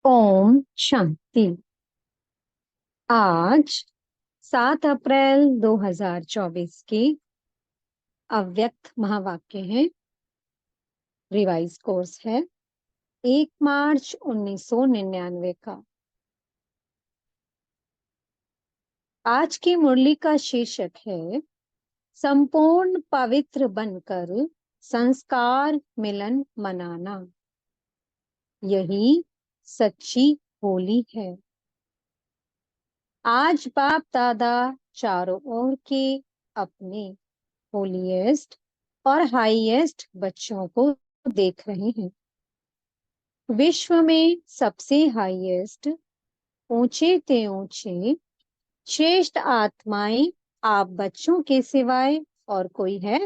ओम शांति। आज 7 अप्रैल 2024 की अव्यक्त महावाक्य है। रिवाइज कोर्स है 1 मार्च 1999 का। आज की मुरली का शीर्षक है संपूर्ण पवित्र बनकर संस्कार मिलन मनाना। यही सच्ची होली है। आज बाप दादा चारों ओर के अपने होलीएस्ट और हाईएस्ट बच्चों को देख रहे हैं। विश्व में सबसे हाईएस्ट, ऊंचे ते ऊंचे, श्रेष्ठ आत्माएं आप बच्चों के सिवाय और कोई है?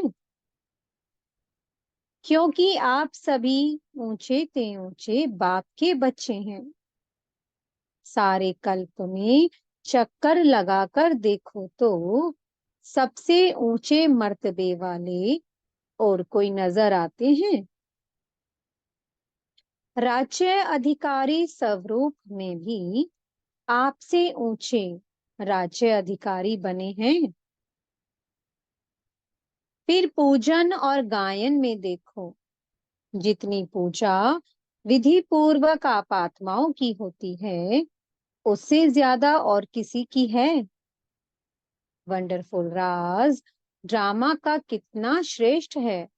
क्योंकि आप सभी ऊंचे ते ऊंचे बाप के बच्चे हैं। सारे कल्प में चक्कर लगाकर देखो तो सबसे ऊंचे मर्तबे वाले और कोई नजर आते हैं? राज्य अधिकारी स्वरूप में भी आपसे ऊंचे राज्य अधिकारी बने हैं। फिर पूजन और गायन में देखो, जितनी पूजा विधि पूर्वक आप आत्माओं की होती है उससे ज्यादा और किसी की है? वंडरफुल राज ड्रामा का कितना श्रेष्ठ है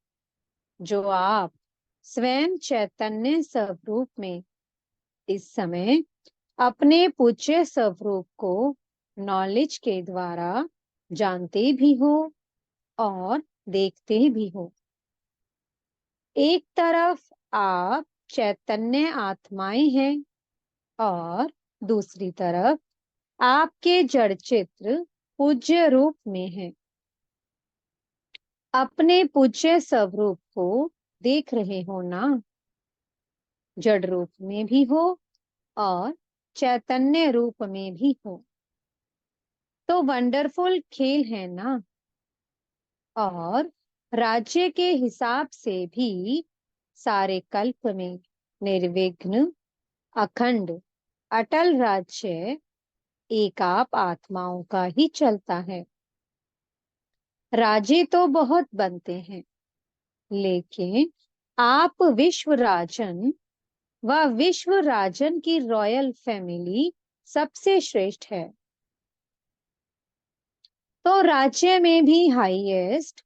जो आप स्वयं चैतन्य स्वरूप में इस समय अपने पूज्य स्वरूप को नॉलेज के द्वारा जानते भी हो और देखते भी हो। एक तरफ आप चैतन्य आत्माएं हैं और दूसरी तरफ आपके जड़ चित्र पूज्य रूप में है। अपने पूज्य स्वरूप को देख रहे हो ना? जड़ रूप में भी हो और चैतन्य रूप में भी हो। तो वंडरफुल खेल है ना? और राज्य के हिसाब से भी सारे कल्प में निर्विघ्न अखंड अटल राज्य एक आप आत्माओं का ही चलता है। राजे तो बहुत बनते हैं, लेकिन आप विश्व राजन व विश्व राजन की रॉयल फैमिली सबसे श्रेष्ठ है। तो राज्य में भी हाईएस्ट,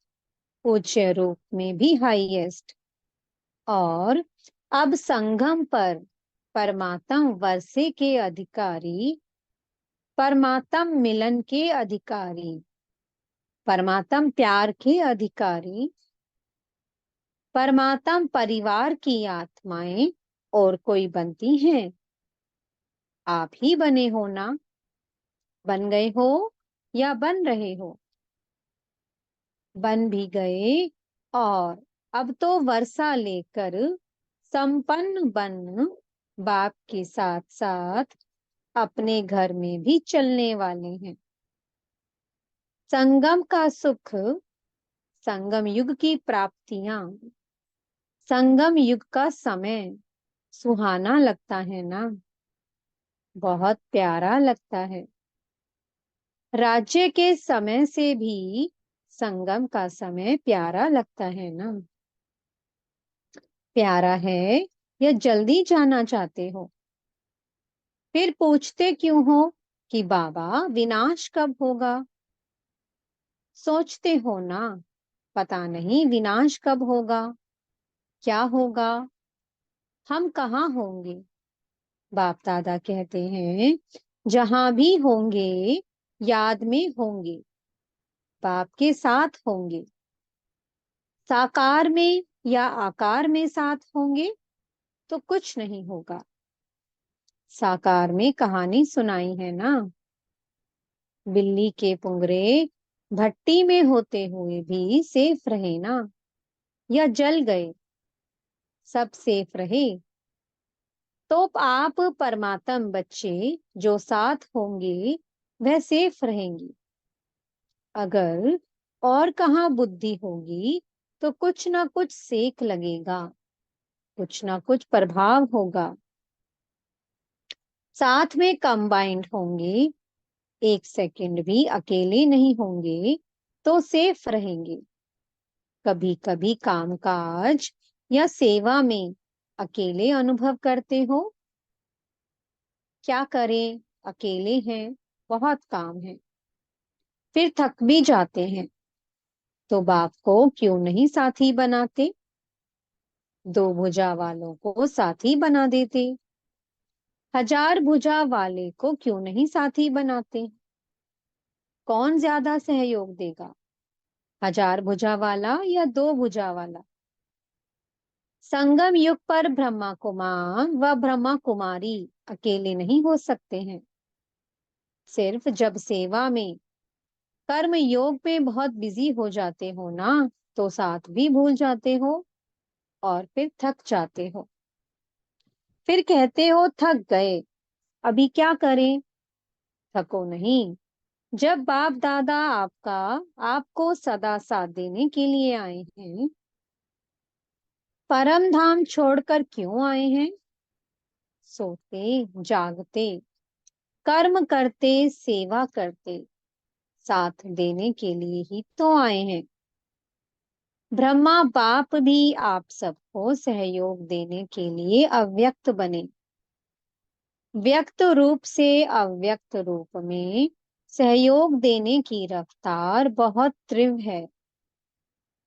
पूज्य रूप में भी हाईएस्ट, और अब संगम पर परमात्म वर्षे के अधिकारी, परमात्म मिलन के अधिकारी, परमात्म प्यार के अधिकारी, परमात्म परिवार की आत्माएं और कोई बनती हैं? आप ही बने हो ना? बन गए हो या बन रहे हो? बन भी गए और अब तो वर्षा लेकर संपन्न बन बाप के साथ साथ अपने घर में भी चलने वाले हैं। संगम का सुख, संगम युग की प्राप्तियां, संगम युग का समय सुहाना लगता है ना? बहुत प्यारा लगता है। राज्य के समय से भी संगम का समय प्यारा लगता है ना? प्यारा है या जल्दी जाना चाहते हो? फिर पूछते क्यों हो कि बाबा विनाश कब होगा? सोचते हो ना, पता नहीं विनाश कब होगा, क्या होगा, हम कहाँ होंगे? बाप दादा कहते हैं जहां भी होंगे याद में होंगे, बाप के साथ होंगे। साकार में या आकार में साथ होंगे तो कुछ नहीं होगा। साकार में कहानी सुनाई है ना, बिल्ली के पुंगरे भट्टी में होते हुए भी सेफ रहे ना, या जल गए, सब सेफ रहे। तो आप परमात्म बच्चे जो साथ होंगे वह सेफ रहेंगी। अगर और कहाँ बुद्धि होगी तो कुछ ना कुछ सेक लगेगा, कुछ ना कुछ प्रभाव होगा। साथ में कंबाइंड होंगे, 1 सेकंड भी अकेले नहीं होंगे तो सेफ रहेंगे। कभी कभी कामकाज या सेवा में अकेले अनुभव करते हो। क्या करें, अकेले हैं, बहुत काम है, फिर थक भी जाते हैं, तो बाप को क्यों नहीं साथी बनाते? 2 भुजा वालों को साथी बना देते। 1000 भुजा वाले को क्यों नहीं साथी बनाते? कौन ज्यादा सहयोग देगा, 1000 भुजा वाला या 2 भुजा वाला? संगम युग पर ब्रह्मा कुमार व ब्रह्मा कुमारी अकेले नहीं हो सकते हैं। सिर्फ जब सेवा में, कर्म योग में बहुत बिजी हो जाते हो ना, तो साथ भी भूल जाते हो और फिर थक जाते हो। फिर कहते हो थक गए, अभी क्या करें? थको नहीं। जब बाप दादा आपको सदा साथ देने के लिए आए हैं, परम धाम छोड़कर क्यों आए हैं? सोते जागते, कर्म करते, सेवा करते, साथ देने के लिए ही तो आए हैं। ब्रह्मा बाप भी आप सबको सहयोग देने के लिए अव्यक्त बने। व्यक्त रूप से अव्यक्त रूप में सहयोग देने की रफ्तार बहुत तीव्र है।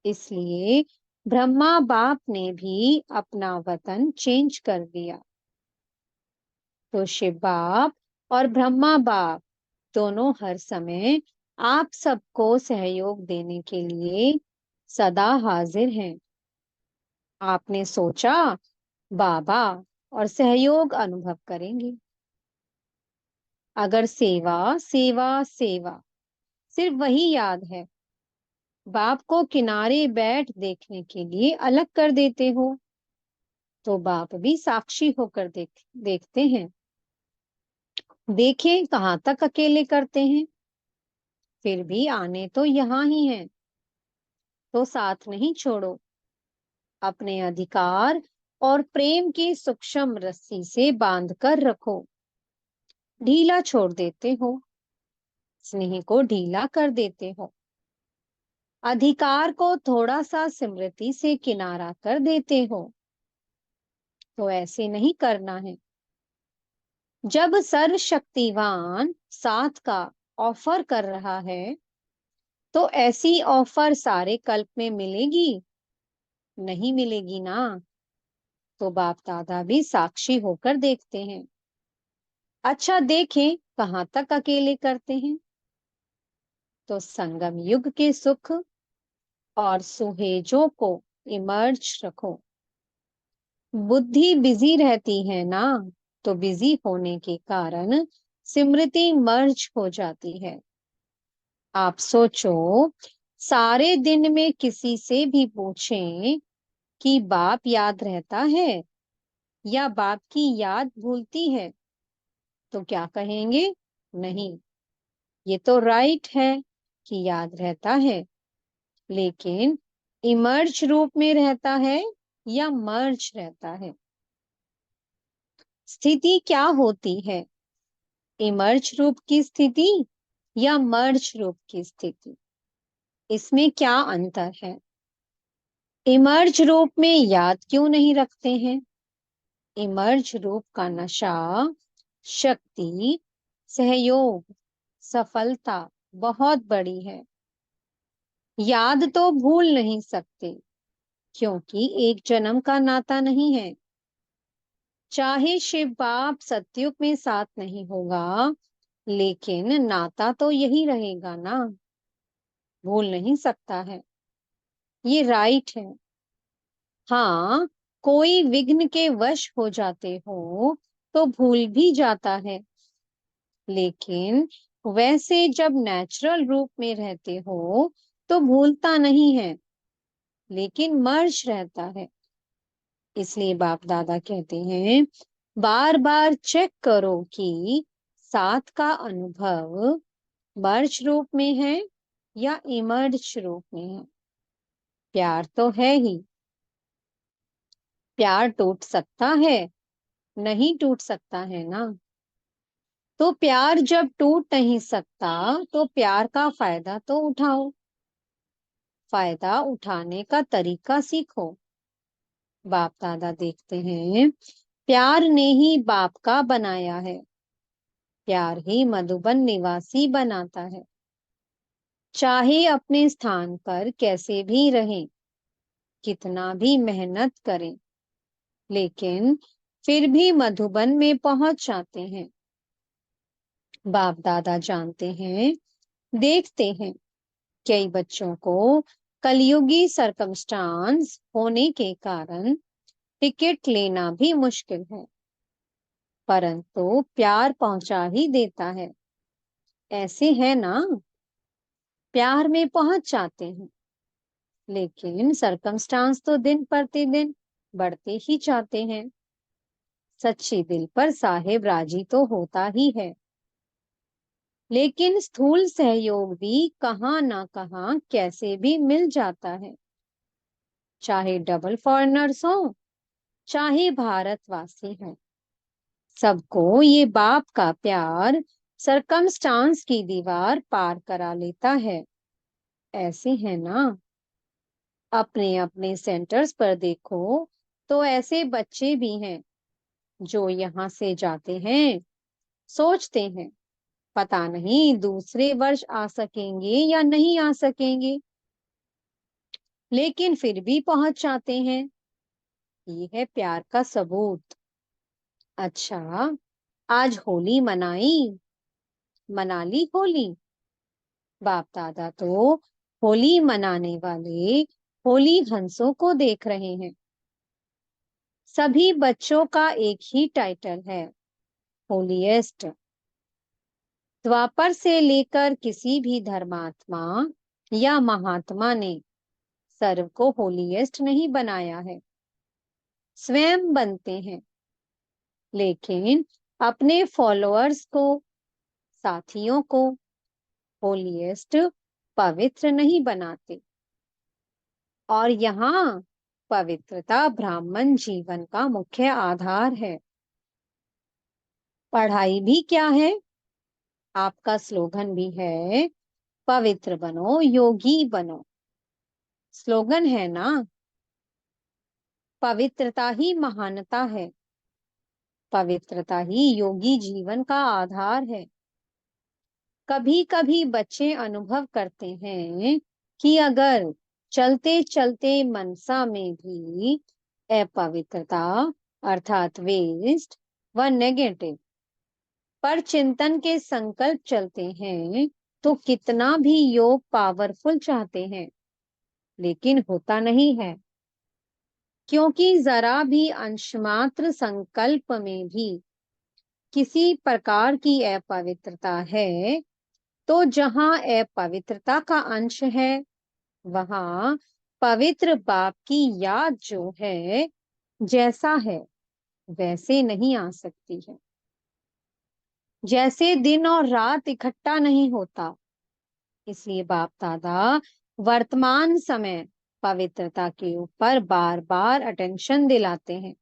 इसलिए ब्रह्मा बाप ने भी अपना वतन चेंज कर दिया। तो शिव बाप और ब्रह्मा बाप दोनों हर समय आप सबको सहयोग देने के लिए सदा हाजिर हैं। आपने सोचा बाबा और सहयोग अनुभव करेंगे। अगर सेवा सेवा सेवा सिर्फ वही याद है, बाप को किनारे बैठ देखने के लिए अलग कर देते हो, तो बाप भी साक्षी होकर देखते हैं। देखें कहाँ तक अकेले करते हैं, फिर भी आने तो यहाँ ही हैं, तो साथ नहीं छोड़ो। अपने अधिकार और प्रेम की सूक्ष्म रस्सी से बांध कर रखो। ढीला छोड़ देते हो, स्नेह को ढीला कर देते हो, अधिकार को थोड़ा सा स्मृति से किनारा कर देते हो, तो ऐसे नहीं करना है। जब सर्वशक्तिवान साथ का ऑफर कर रहा है, तो ऐसी ऑफर सारे कल्प में मिलेगी? नहीं मिलेगी ना। तो बाप दादा भी साक्षी होकर देखते हैं। अच्छा देखें कहाँ तक अकेले करते हैं। तो संगम युग के सुख और सुहेजों को इमर्ज रखो। बुद्धि बिजी रहती है ना, तो बिजी होने के कारण स्मृति मर्ज हो जाती है। आप सोचो, सारे दिन में किसी से भी पूछें कि बाप याद रहता है या बाप की याद भूलती है, तो क्या कहेंगे? नहीं, ये तो राइट है कि याद रहता है, लेकिन इमर्ज रूप में रहता है या मर्ज रहता है? स्थिति क्या होती है, इमर्ज रूप की स्थिति या मर्ज रूप की स्थिति? इसमें क्या अंतर है? इमर्ज रूप में याद क्यों नहीं रखते हैं? इमर्ज रूप का नशा, शक्ति, सहयोग, सफलता बहुत बड़ी है। याद तो भूल नहीं सकते, क्योंकि एक जन्म का नाता नहीं है। चाहे शिव बाप सतयुग में साथ नहीं होगा, लेकिन नाता तो यही रहेगा ना, भूल नहीं सकता है। ये राइट है। हाँ, कोई विघ्न के वश हो जाते हो तो भूल भी जाता है, लेकिन वैसे जब नेचुरल रूप में रहते हो तो भूलता नहीं है, लेकिन मर्ज रहता है। इसलिए बाप दादा कहते हैं, बार बार चेक करो कि साथ का अनुभव मर्ज रूप में है या इमर्ज रूप में है। प्यार तो है ही। प्यार टूट सकता है? नहीं टूट सकता है ना। तो प्यार जब टूट नहीं सकता तो प्यार का फायदा तो उठाओ, फायदा उठाने का तरीका सीखो। बाप दादा देखते हैं, प्यार ने ही बाप का बनाया है, प्यार ही मधुबन निवासी बनाता है। चाहे अपने स्थान पर कैसे भी रहें, कितना भी मेहनत करें, लेकिन फिर भी मधुबन में पहुंच जाते हैं। बाप दादा जानते हैं, देखते हैं, कई बच्चों को कलयुगी सरकमस्टांस होने के कारण टिकट लेना भी मुश्किल है, परंतु प्यार पहुंचा ही देता है। ऐसे है ना, प्यार में पहुंच जाते हैं, लेकिन सरकमस्टांस तो दिन प्रतिदिन बढ़ते ही जाते हैं। सच्चे दिल पर साहेब राजी तो होता ही है, लेकिन स्थूल सहयोग भी कहाँ ना कहाँ कैसे भी मिल जाता है। चाहे डबल फॉरेनर्स हो, चाहे भारतवासी हो, सबको ये बाप का प्यार सरकमस्टांस की दीवार पार करा लेता है। ऐसे है ना, अपने अपने सेंटर्स पर देखो तो ऐसे बच्चे भी हैं जो यहाँ से जाते हैं, सोचते हैं पता नहीं दूसरे वर्ष आ सकेंगे या नहीं आ सकेंगे, लेकिन फिर भी पहुंच जाते हैं। ये है प्यार का सबूत। अच्छा, आज होली मनाई, मना ली होली। बाप दादा तो होली मनाने वाले होली हंसों को देख रहे हैं। सभी बच्चों का एक ही टाइटल है, होलीएस्ट। द्वापर से लेकर किसी भी धर्मात्मा या महात्मा ने सर्व को होलीएस्ट नहीं बनाया है, स्वयं बनते हैं, लेकिन अपने फॉलोअर्स को, साथियों को होलीएस्ट, पवित्र नहीं बनाते। और यहाँ पवित्रता ब्राह्मण जीवन का मुख्य आधार है। पढ़ाई भी क्या है, आपका स्लोगन भी है, पवित्र बनो योगी बनो। स्लोगन है ना, पवित्रता ही महानता है, पवित्रता ही योगी जीवन का आधार है। कभी कभी बच्चे अनुभव करते हैं कि अगर चलते चलते मनसा में भी अपवित्रता अर्थात वेस्ट व नेगेटिव पर चिंतन के संकल्प चलते हैं, तो कितना भी योग पावरफुल चाहते हैं, लेकिन होता नहीं है। क्योंकि जरा भी अंशमात्र संकल्प में भी किसी प्रकार की अपवित्रता है, तो जहां अपवित्रता का अंश है, वहां पवित्र बाप की याद जो है, जैसा है वैसे नहीं आ सकती है। जैसे दिन और रात इकट्ठा नहीं होता, इसलिए बाप दादा वर्तमान समय पवित्रता के ऊपर बार बार अटेंशन दिलाते हैं।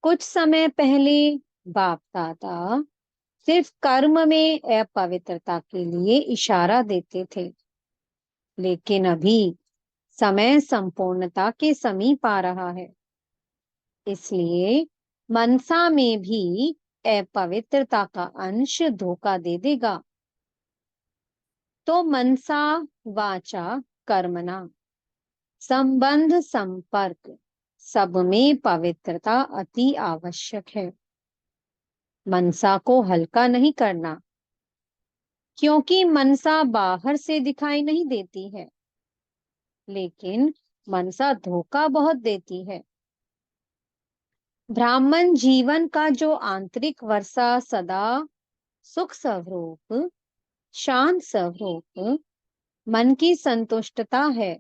कुछ समय पहले बाप दादा सिर्फ कर्म में अपवित्रता के लिए इशारा देते थे, लेकिन अभी समय संपूर्णता के समीप आ रहा है, इसलिए मनसा में भी अपवित्रता का अंश धोखा दे देगा। तो मनसा वाचा कर्मणा संबंध संपर्क सब में पवित्रता अति आवश्यक है। मनसा को हल्का नहीं करना, क्योंकि मनसा बाहर से दिखाई नहीं देती है, लेकिन मनसा धोखा बहुत देती है। ब्राह्मण जीवन का जो आंतरिक वर्षा सदा सुख स्वरूप, शांत स्वरूप, मन की संतुष्टता है,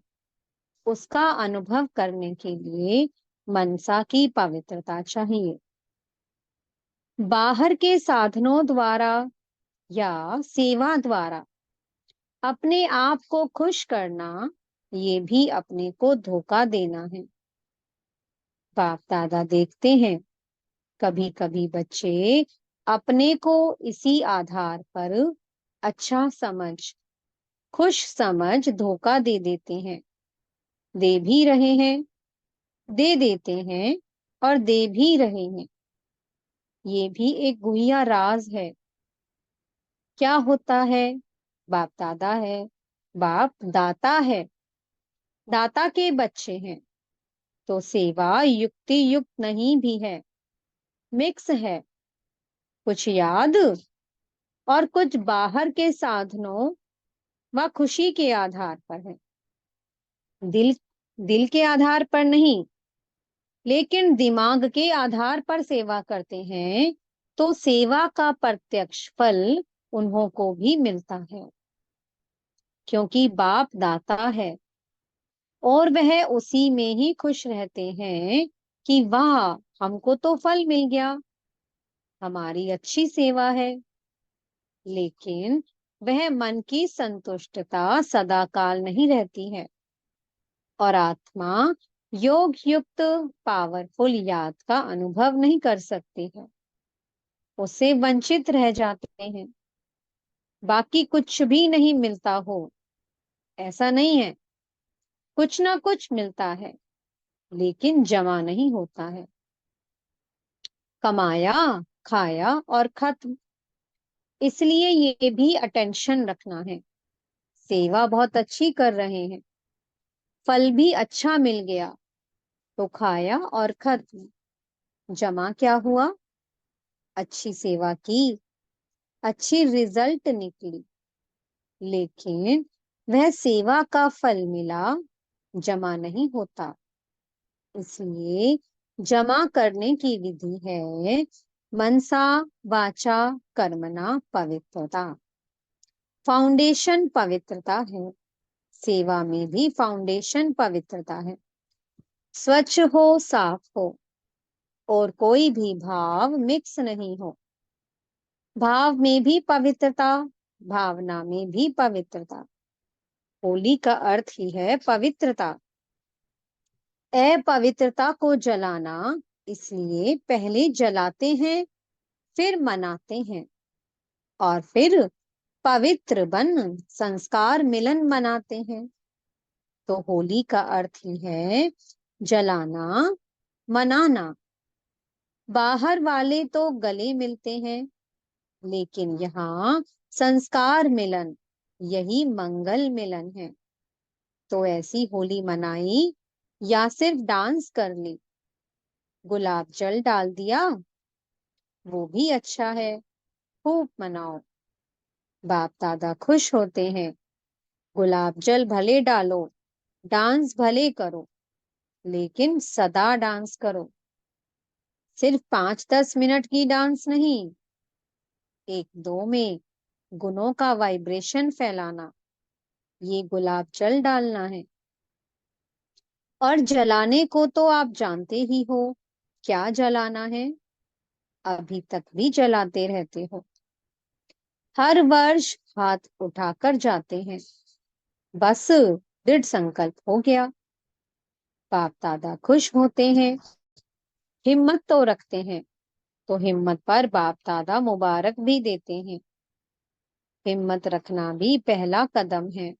उसका अनुभव करने के लिए मनसा की पवित्रता चाहिए। बाहर के साधनों द्वारा या सेवा द्वारा अपने आप को खुश करना, ये भी अपने को धोखा देना है। बाप दादा देखते हैं, कभी कभी बच्चे अपने को इसी आधार पर अच्छा समझ, खुश समझ धोखा दे देते हैं, दे भी रहे हैं, दे देते हैं और दे भी रहे हैं। ये भी एक गुहिया राज है। क्या होता है? बाप दादा है, बाप दाता है, दाता के बच्चे हैं, तो सेवा युक्ति युक्त नहीं भी है, मिक्स है। कुछ याद और कुछ बाहर के साधनों व खुशी के आधार पर है। दिल दिल के आधार पर नहीं, लेकिन दिमाग के आधार पर सेवा करते हैं, तो सेवा का प्रत्यक्ष फल उन्हों को भी मिलता है, क्योंकि बाप दाता है और वह उसी में ही खुश रहते हैं कि वाह, हमको तो फल मिल गया, हमारी अच्छी सेवा है। लेकिन वह मन की संतुष्टता सदाकाल नहीं रहती है और आत्मा योग युक्त पावरफुल याद का अनुभव नहीं कर सकती है, उससे वंचित रह जाते हैं। बाकी कुछ भी नहीं मिलता हो, ऐसा नहीं है, कुछ ना कुछ मिलता है, लेकिन जमा नहीं होता है। कमाया, खाया और खत्म। इसलिए ये भी अटेंशन रखना है। सेवा बहुत अच्छी कर रहे हैं, फल भी अच्छा मिल गया, तो खाया और खत्म। जमा क्या हुआ? अच्छी सेवा की, अच्छी रिजल्ट निकली, लेकिन वह सेवा का फल मिला, जमा नहीं होता। इसलिए जमा करने की विधि है मनसा वाचा कर्मणा पवित्रता। फाउंडेशन पवित्रता है, सेवा में भी फाउंडेशन पवित्रता है। स्वच्छ हो, साफ हो और कोई भी भाव मिक्स नहीं हो। भाव में भी पवित्रता, भावना में भी पवित्रता। होली का अर्थ ही है पवित्रता। अपवित्रता को जलाना, इसलिए पहले जलाते हैं, फिर मनाते हैं और फिर पवित्र बन संस्कार मिलन मनाते हैं। तो होली का अर्थ ही है जलाना, मनाना। बाहर वाले तो गले मिलते हैं, लेकिन यहाँ संस्कार मिलन, यही मंगल मिलन है। तो ऐसी होली मनाई या सिर्फ डांस कर ली, गुलाब जल डाल दिया, वो भी अच्छा है। खूब मनाओ, बाप दादा खुश होते हैं। गुलाब जल भले डालो, डांस भले करो, लेकिन सदा डांस करो। सिर्फ 5-10 मिनट की डांस नहीं, एक दो में गुणों का वाइब्रेशन फैलाना, ये गुलाब जल डालना है। और जलाने को तो आप जानते ही हो, क्या जलाना है, अभी तक भी जलाते रहते हो। हर वर्ष हाथ उठाकर जाते हैं, बस दृढ़ संकल्प हो गया। बाप दादा खुश होते हैं, हिम्मत तो रखते हैं, तो हिम्मत पर बाप दादा मुबारक भी देते हैं। हिम्मत रखना भी पहला कदम है।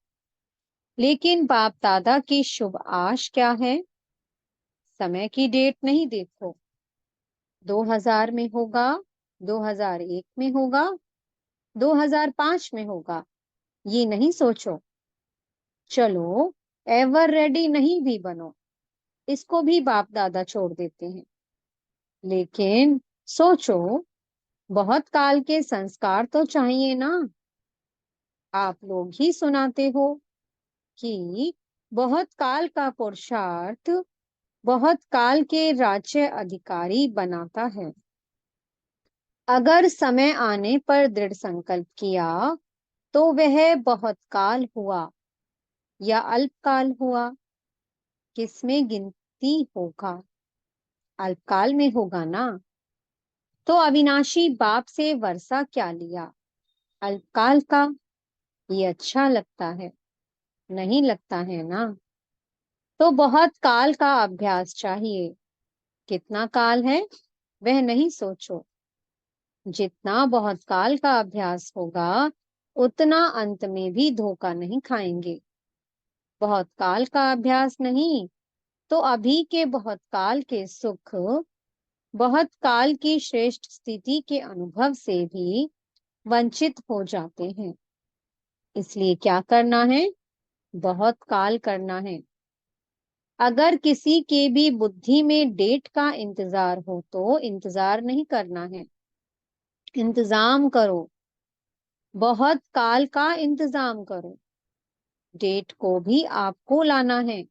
लेकिन बाप दादा की शुभ आश क्या है? समय की डेट नहीं देखो, 2000 में होगा, 2001 में होगा, 2005 में होगा, ये नहीं सोचो। चलो, एवर रेडी नहीं भी बनो, इसको भी बाप दादा छोड़ देते हैं। लेकिन सोचो, बहुत काल के संस्कार तो चाहिए ना। आप लोग ही सुनाते हो कि बहुत काल का पुरुषार्थ बहुत काल के राज्य अधिकारी बनाता है। अगर समय आने पर दृढ़ संकल्प किया, तो वह बहुत काल हुआ या अल्पकाल हुआ, किसमें गिनती होगा? अल्पकाल में होगा ना। तो अविनाशी बाप से वर्षा क्या लिया? अल्पकाल का। ये अच्छा लगता है? नहीं लगता है ना। तो बहुत काल का अभ्यास चाहिए। कितना काल है वह नहीं सोचो, जितना बहुत काल का अभ्यास होगा, उतना अंत में भी धोखा नहीं खाएंगे। बहुत काल का अभ्यास नहीं तो अभी के बहुत काल के सुख, बहुत काल की श्रेष्ठ स्थिति के अनुभव से भी वंचित हो जाते हैं। इसलिए क्या करना है? बहुत काल करना है। अगर किसी के भी बुद्धि में डेट का इंतजार हो तो इंतजार नहीं करना है, इंतजाम करो। बहुत काल का इंतजाम करो। डेट को भी आपको लाना है।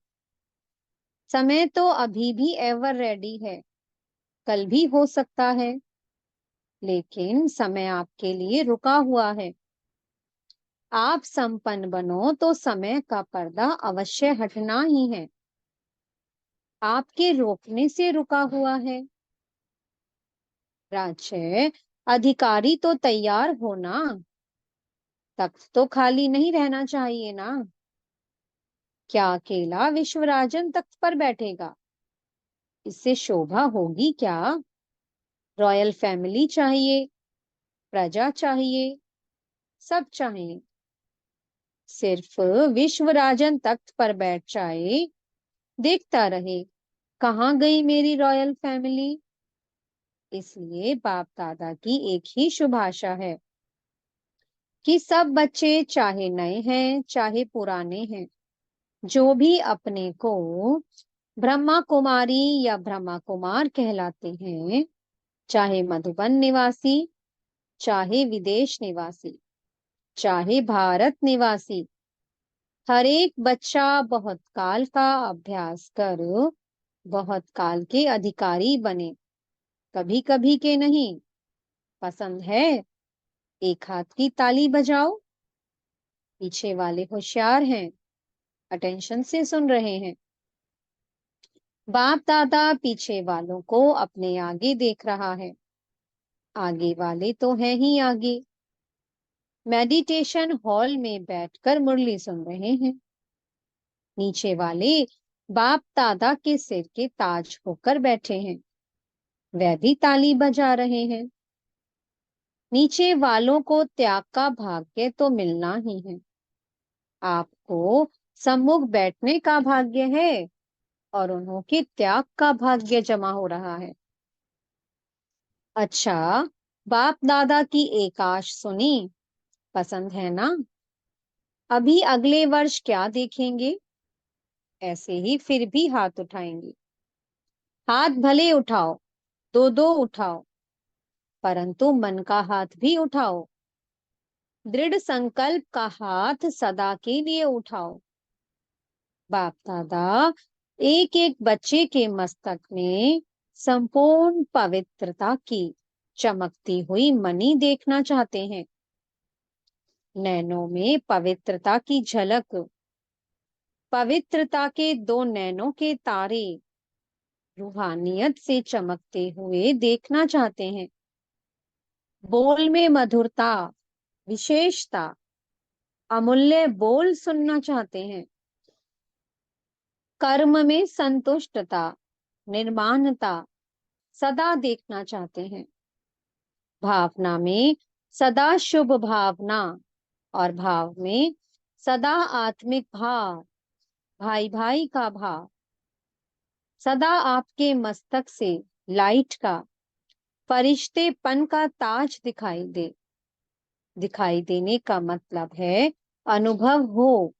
समय तो अभी भी एवर रेडी है, कल भी हो सकता है, लेकिन समय आपके लिए रुका हुआ है। आप संपन्न बनो तो समय का पर्दा अवश्य हटना ही है। आपके रोकने से रुका हुआ है। राज्य अधिकारी तो तैयार हो ना, तख्त तो खाली नहीं रहना चाहिए ना। क्या अकेला विश्वराजन तख्त पर बैठेगा? इससे शोभा होगी क्या? रॉयल फैमिली चाहिए, प्रजा चाहिए, सब चाहिए। सिर्फ विश्वराजन तख्त पर बैठ जाए, देखता रहे कहाँ गई मेरी रॉयल फैमिली। इसलिए बाप दादा की एक ही शुभ आशा है कि सब बच्चे, चाहे नए हैं चाहे पुराने हैं, जो भी अपने को ब्रह्मा कुमारी या ब्रह्मा कुमार कहलाते हैं, चाहे मधुबन निवासी, चाहे विदेश निवासी, चाहे भारत निवासी, हर एक बच्चा बहुत काल का अभ्यास कर बहुत काल के अधिकारी बने। कभी कभी के नहीं। पसंद है? एक हाथ की ताली बजाओ। पीछे वाले होशियार हैं, अटेंशन से सुन रहे हैं। बाप दादा पीछे वालों को अपने आगे देख रहा है। आगे वाले तो हैं ही आगे, मेडिटेशन हॉल में बैठकर मुरली सुन रहे हैं। नीचे वाले बाप दादा के सिर के ताज होकर बैठे हैं, वह भी ताली बजा रहे हैं। नीचे वालों को त्याग का भाग्य तो मिलना ही है। आपको सम्मुख बैठने का भाग्य है और उन्हों के त्याग का भाग्य जमा हो रहा है। अच्छा, बाप दादा की एक आश सुनी? पसंद है ना? अभी अगले वर्ष क्या देखेंगे? ऐसे ही फिर भी हाथ उठाएंगे। हाथ भले उठाओ, दो दो उठाओ, परंतु मन का हाथ भी उठाओ। दृढ़ संकल्प का हाथ सदा के लिए उठाओ। बाप दादा एक एक बच्चे के मस्तक में संपूर्ण पवित्रता की चमकती हुई मणि देखना चाहते हैं। नैनों में पवित्रता की झलक, पवित्रता के दो नैनों के तारे रूहानियत से चमकते हुए देखना चाहते हैं। बोल में मधुरता, विशेषता, अमूल्य बोल सुनना चाहते हैं। कर्म में संतुष्टता, निर्माणता सदा देखना चाहते हैं। भावना में सदा शुभ भावना और भाव में सदा आत्मिक भाव, भाई भाई का भाव। सदा आपके मस्तक से लाइट का, फरिश्तेपन का ताज दिखाई दे। दिखाई देने का मतलब है अनुभव हो।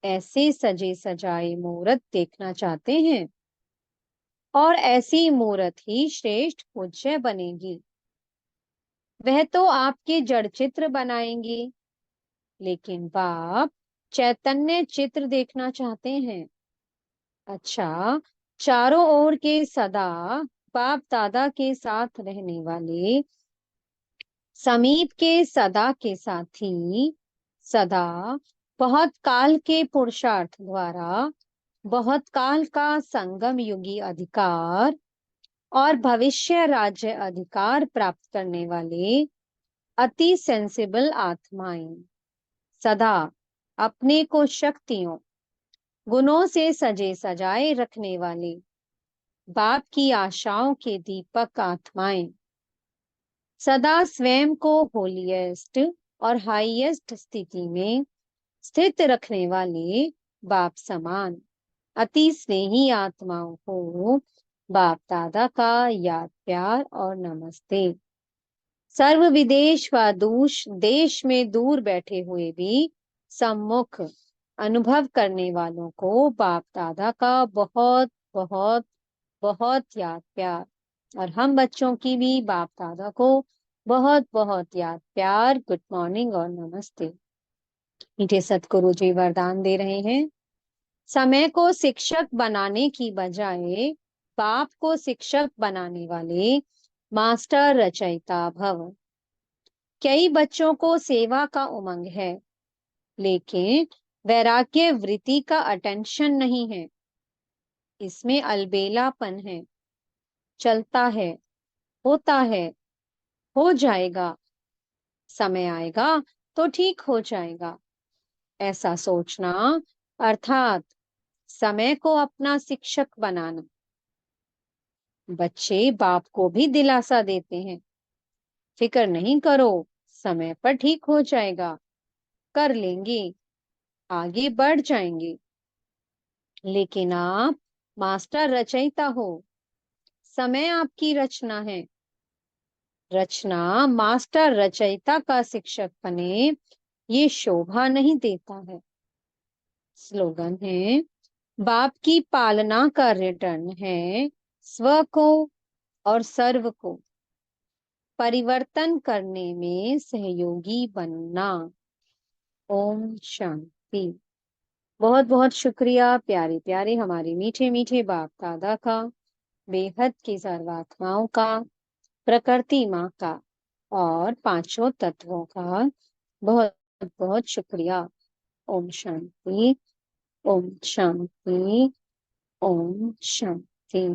ऐसे सजे सजाए मूर्त देखना चाहते हैं और ऐसी मूर्त ही श्रेष्ठ पूज्य बनेगी। वह तो आपके जड़ चित्र बनाएंगे, लेकिन बाप चैतन्य चित्र देखना चाहते हैं। अच्छा, चारों ओर के सदा बाप दादा के साथ रहने वाले, समीप के सदा के साथी, सदा बहुत काल के पुरुषार्थ द्वारा बहुत काल का संगम युगी अधिकार और भविष्य राज्य अधिकार प्राप्त करने वाले अति सेंसिबल आत्माएं, सदा अपने को शक्तियों, गुणों से सजे सजाए रखने वाले बाप की आशाओं के दीपक आत्माएं, सदा स्वयं को होलीएस्ट और हाईएस्ट स्थिति में स्थित रखने वाले बाप समान अति स्नेही आत्माओं को बाप दादा का याद प्यार और नमस्ते। सर्व विदेश व दूष देश में दूर बैठे हुए भी सम्मुख अनुभव करने वालों को बाप दादा का बहुत बहुत बहुत याद प्यार, और हम बच्चों की भी बाप दादा को बहुत बहुत याद प्यार, गुड मॉर्निंग और नमस्ते। मीठे सतगुरु जी वरदान दे रहे हैं, समय को शिक्षक बनाने की बजाय बाप को शिक्षक बनाने वाले मास्टर रचयिता भव। कई बच्चों को सेवा का उमंग है, लेकिन वैराग्य वृत्ति का अटेंशन नहीं है। इसमें अलबेलापन है, चलता है, होता है, हो जाएगा, समय आएगा तो ठीक हो जाएगा, ऐसा सोचना अर्थात समय को अपना शिक्षक बनाना। बच्चे बाप को भी दिलासा देते हैं, फिक्र नहीं करो, समय पर ठीक हो जाएगा, कर लेंगे, आगे बढ़ जाएंगे। लेकिन आप मास्टर रचयिता हो, समय आपकी रचना है। रचना मास्टर रचयिता का शिक्षक बने, ये शोभा नहीं देता है। स्लोगन है, बाप की पालना का रिटर्न है स्व को और सर्व को परिवर्तन करने में सहयोगी बनना। ओम शांति। बहुत बहुत शुक्रिया प्यारे प्यारे हमारे मीठे मीठे बाप दादा का, बेहद की सर्वात्माओं का, प्रकृति माँ का और पांचों तत्वों का बहुत बहुत शुक्रिया। ओम शांति, ओम शांति, ओम शांति।